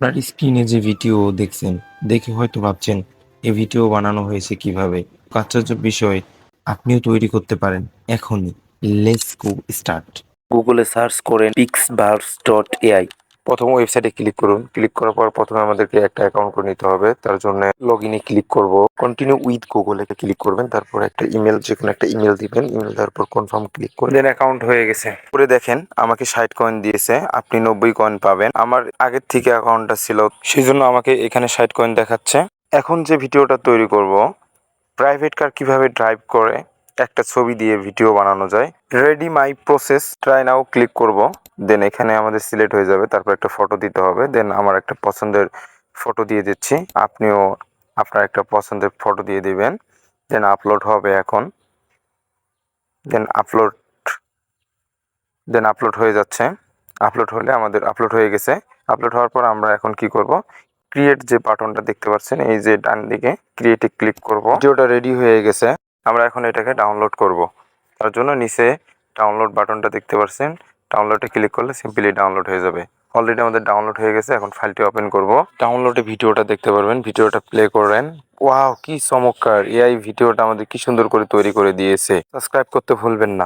আপনার স্ক্রিনে যে ভিডিও দেখছেন, দেখে হয়তো ভাবছেন এই ভিডিও বানানো হয়েছে কিভাবে। আশ্চর্য বিষয়, আপনিও তৈরি করতে পারেন এখনই। Let's go start. গুগলে সার্চ করেন pixverse.ai। প্রথম ওয়েবসাইটে ক্লিক করুন। ক্লিক করার পর প্রথমে আমাদেরকে একটা অ্যাকাউন্ট করে নিতে হবে। তার জন্য লগ ইনে ক্লিক করব। কন্টিনিউ উইথ গুগলে ক্লিক করবেন। তারপর একটা ইমেল, যে কোনো একটা ইমেল দিবেন। ইমেল দেওয়ার পর কনফার্ম ক্লিক করে দেন। অ্যাকাউন্ট হয়ে গেছে। করে দেখেন আমাকে 60 কয়েন দিয়েছে, আপনি 90 কয়েন পাবেন। আমার আগের থেকে অ্যাকাউন্টটা ছিল, সেই জন্য আমাকে এখানে 60 কয়েন দেখাচ্ছে। এখন যে ভিডিওটা তৈরি করব, প্রাইভেট কার কিভাবে ড্রাইভ করে একটা ছবি দিয়ে ভিডিও বানানো যায়। Ready my process, try now click করব। দেন এখানে আমাদের সিলেক্ট হয়ে যাবে। তারপর একটা ফটো দিতে হবে। দেন আমার একটা পছন্দের ফটো দিয়ে দিচ্ছি, আপনিও আপনার একটা পছন্দের ফটো দিয়ে দিবেন। দেন আপলোড হবে এখন। দেন আপলোড হয়ে যাচ্ছে। আপলোড হলে আমাদের আপলোড হয়ে গেছে। আপলোড হওয়ার পর আমরা এখন কি করব, ক্রিয়েট যে বাটনটা দেখতে পাচ্ছেন এই যে ডান দিকে, ক্রিয়েটে ক্লিক করব। ভিডিওটা রেডি হয়ে গেছে। আমরা এখন এটাকে ডাউনলোড করব। তার জন্য নিচে ডাউনলোড বাটনটা দেখতে পাচ্ছেন, ডাউনলোডে ক্লিক করলে সিম্পলি ডাউনলোড হয়ে যাবে। অলরেডি আমাদের ডাউনলোড হয়ে গেছে। এখন ফাইলটি ওপেন করব। ডাউনলোডে ভিডিওটা দেখতে পারবেন। ভিডিওটা প্লে করেন। ওয়াও, কি চমৎকার! এআই ভিডিওটা আমাদের কি সুন্দর করে তৈরি করে দিয়েছে। সাবস্ক্রাইব করতে ভুলবেন না।